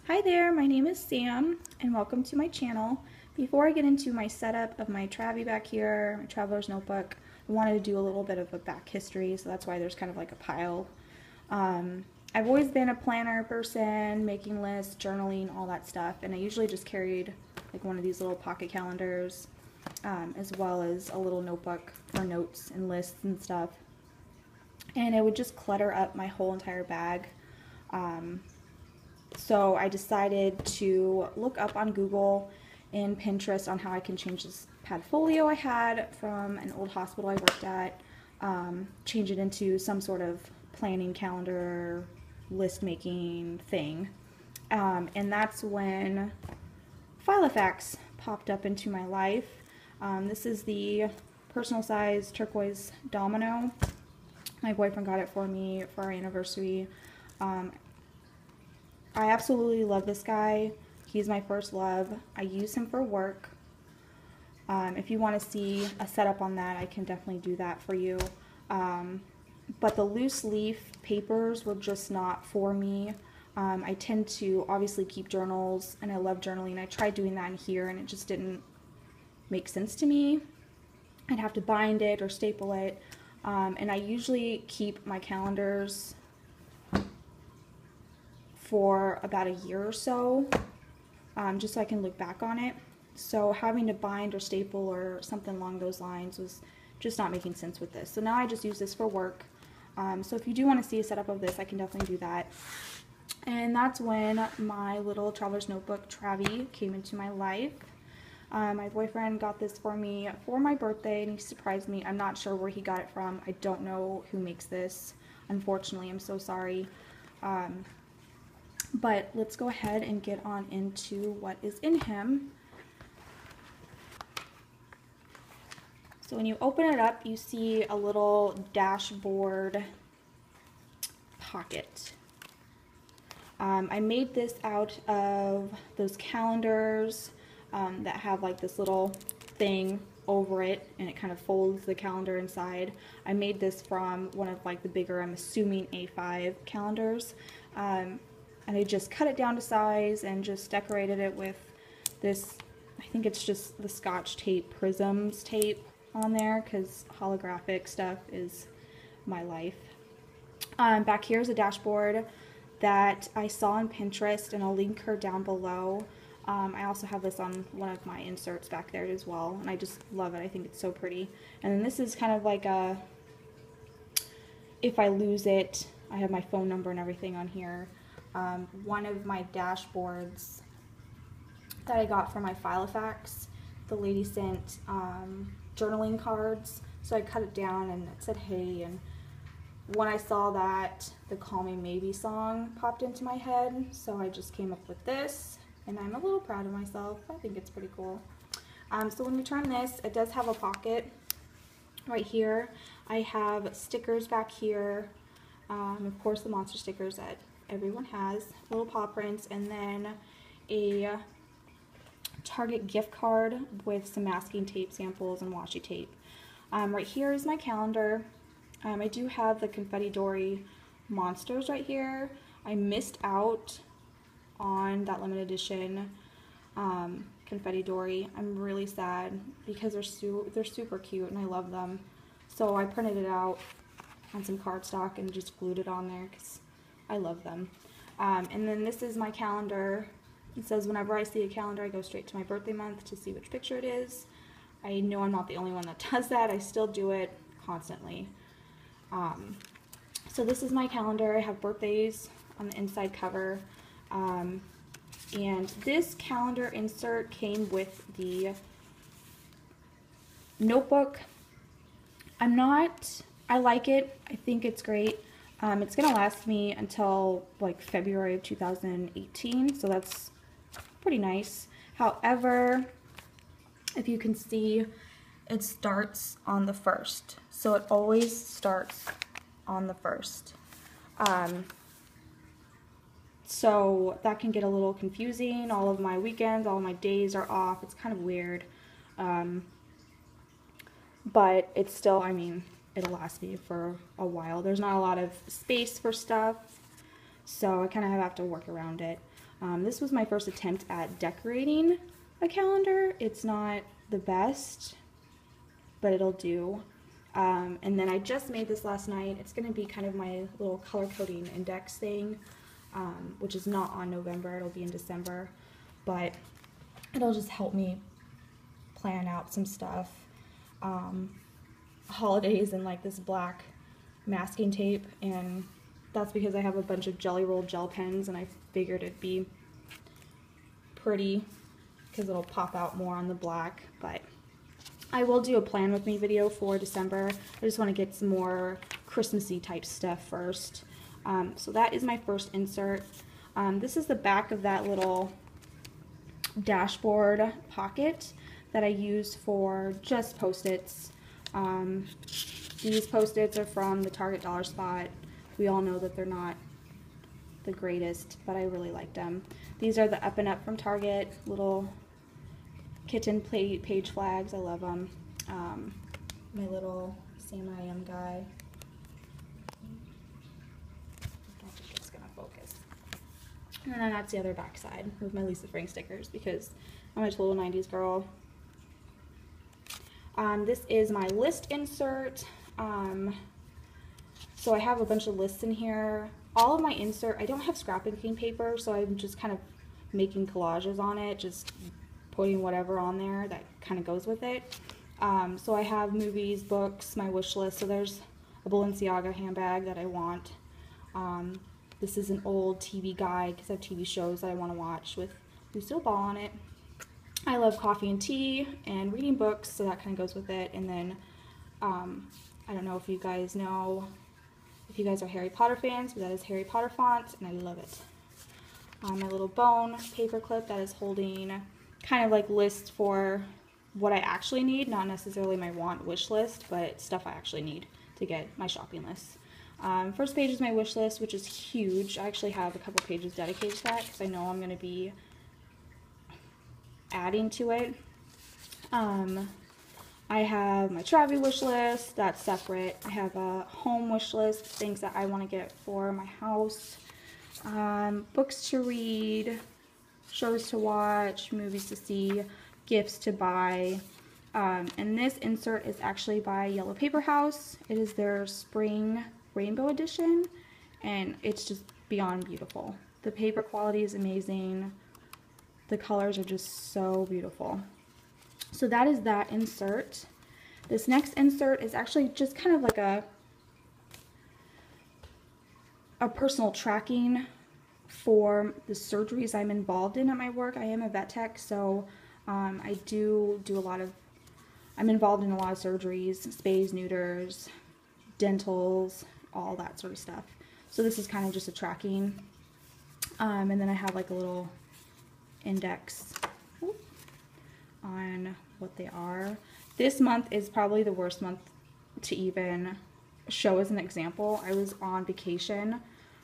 Hi there, my name is Sam and welcome to my channel. Before I get into my setup of my Travy back here, my traveler's notebook, I wanted to do a little bit of a back history, so that's why there's kind of like a pile. I've always been a planner person, making lists, journaling, all that stuff, and I usually just carried like one of these little pocket calendars, as well as a little notebook for notes and lists and stuff. And it would just clutter up my whole entire bag. So I decided to look up on Google and Pinterest on how I can change this padfolio I had from an old hospital I worked at, change it into some sort of planning calendar, list making thing. And that's when Filofax popped up into my life. This is the personal size turquoise domino. My boyfriend got it for me for our anniversary. I absolutely love this guy. He's my first love. I use him for work. If you want to see a setup on that, I can definitely do that for you. But the loose leaf papers were just not for me. I tend to obviously keep journals, and I love journaling. I tried doing that in here, and it just didn't make sense to me. I'd have to bind it or staple it. And I usually keep my calendars for about a year or so, just so I can look back on it. So having to bind or staple or something along those lines was just not making sense with this. So now I just use this for work. So if you do want to see a setup of this, I can definitely do that. And that's when my little traveler's notebook, Travy, came into my life. My boyfriend got this for me for my birthday, and he surprised me. I'm not sure where he got it from. I don't know who makes this. Unfortunately, I'm so sorry. But let's go ahead and get on into what is in him. So when you open it up, you see a little dashboard pocket. I made this out of those calendars that have like this little thing over it, and it kind of folds the calendar inside. I made this from one of like the bigger, I'm assuming A5 calendars. And I just cut it down to size and just decorated it with this, I think it's just the Scotch tape prisms tape on there, because holographic stuff is my life. Back here is a dashboard that I saw on Pinterest, and I'll link her down below. I also have this on one of my inserts back there as well, and I just love it. I think it's so pretty. And then this is kind of like a, if I lose it, I have my phone number and everything on here. One of my dashboards that I got from my Filofax, the lady sent journaling cards, so I cut it down and it said hey, and when I saw that, the Call Me Maybe song popped into my head, so I just came up with this, and I'm a little proud of myself. I think it's pretty cool. So when we turn this, it does have a pocket right here. I have stickers back here, of course the monster stickers that everyone has, little paw prints, and then a Target gift card with some masking tape samples and washi tape. Right here is my calendar. I do have the Confetti Dory monsters right here. I missed out on that limited edition Confetti Dory. I'm really sad because they're super cute and I love them. So I printed it out on some cardstock and just glued it on there because I love them. And then this is my calendar. It says whenever I see a calendar, I go straight to my birthday month to see which picture it is. I know I'm not the only one that does that. I still do it constantly. So this is my calendar. I have birthdays on the inside cover. And this calendar insert came with the notebook. I like it. I think it's great. It's going to last me until like February of 2018, so that's pretty nice. However, if you can see, it starts on the 1st, so it always starts on the 1st. So that can get a little confusing. All of my weekends, all of my days are off. It's kind of weird, but it's still, I mean, it'll last me for a while. There's not a lot of space for stuff, so I kind of have to work around it. This was my first attempt at decorating a calendar. It's not the best, but it'll do. And then I just made this last night. It's going to be kind of my little color coding index thing, which is not on November. It'll be in December, but it'll just help me plan out some stuff. Holidays and like this black masking tape, and that's because I have a bunch of Jelly Roll gel pens, and I figured it'd be pretty because it'll pop out more on the black. But I will do a plan with me video for December. I just want to get some more Christmassy type stuff first. So that is my first insert. This is the back of that little dashboard pocket that I use for just Post-its. These Post-its are from the Target Dollar Spot. We all know that they're not the greatest, but I really like them. These are the Up and Up from Target, little kitten page flags. I love them. My little Sam I Am guy. I don't think it's gonna focus. And then that's the other back side with my Lisa Frank stickers because I'm a total 90s girl. This is my list insert. So I have a bunch of lists in here. All of my insert, I don't have scrapbooking paper, so I'm just kind of making collages on it, just putting whatever on there that kind of goes with it. So I have movies, books, my wish list. So there's a Balenciaga handbag that I want. This is an old TV guide because I have TV shows that I want to watch with Lucille Ball on it. I love coffee and tea and reading books, so that kind of goes with it. And then I don't know if you guys know, if you guys are Harry Potter fans, but that is Harry Potter font, and I love it. My little bone paper clip that is holding kind of like lists for what I actually need, not necessarily my want wish list, but stuff I actually need to get my shopping list. First page is my wish list, which is huge. I actually have a couple pages dedicated to that because I know I'm going to be adding to it. I have my travel wish list, that's separate. I have a home wish list, things that I want to get for my house. Books to read, shows to watch, movies to see, gifts to buy. And this insert is actually by Yellow Paper House. It is their spring rainbow edition, and it's just beyond beautiful. The paper quality is amazing. The colors are just so beautiful. So that is that insert. This next insert is actually just kind of like a personal tracking for the surgeries I'm involved in at my work. I am a vet tech, so I do a lot of, I'm involved in a lot of surgeries, spays, neuters, dentals, all that sort of stuff. So this is kind of just a tracking. And then I have like a little index on what they are. This month is probably the worst month to even show as an example. I was on vacation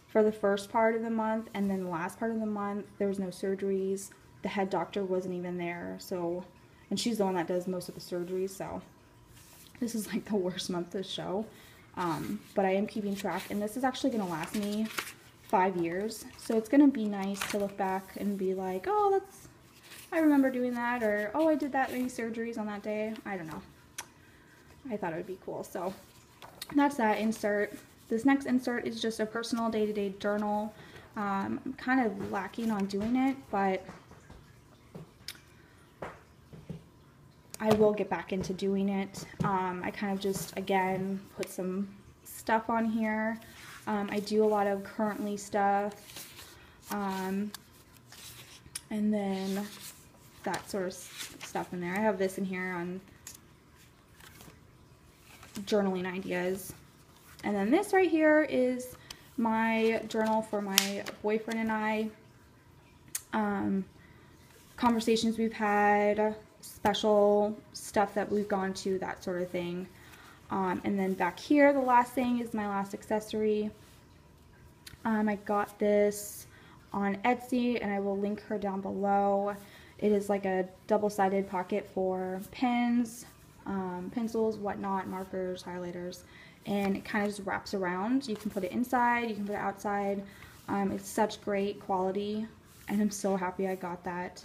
for the first part of the month, and then the last part of the month there was no surgeries. The head doctor wasn't even there, so, and she's the one that does most of the surgeries, so this is like the worst month to show. But I am keeping track, and this is actually going to last me 5 years, so it's going to be nice to look back and be like, oh, I remember doing that, or oh, I did that many surgeries on that day. I don't know. I thought it would be cool. So that's that insert. This next insert is just a personal day-to-day journal. I'm kind of lacking on doing it, but I will get back into doing it. I kind of just, again, put some stuff on here. I do a lot of currently stuff, and then that sort of stuff in there. I have this in here on journaling ideas. And then this right here is my journal for my boyfriend and I. Conversations we've had, special stuff that we've gone to, that sort of thing. And then back here, the last thing is my last accessory. I got this on Etsy, and I will link her down below. It is like a double-sided pocket for pens, pencils, whatnot, markers, highlighters, and it kind of just wraps around. You can put it inside, you can put it outside. It's such great quality, and I'm so happy I got that.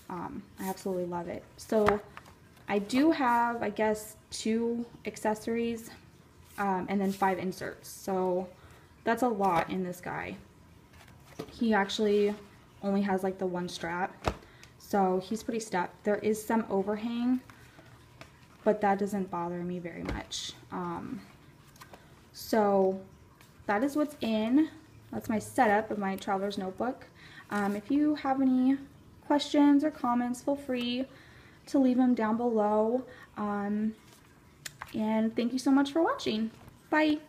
I absolutely love it. So I do have, I guess, 2 accessories and then 5 inserts. So that's a lot in this guy. He actually only has like the 1 strap, so he's pretty stuffed. There is some overhang, but that doesn't bother me very much. So that is what's in. That's my setup of my traveler's notebook. If you have any questions or comments, feel free to leave them down below. And thank you so much for watching. Bye.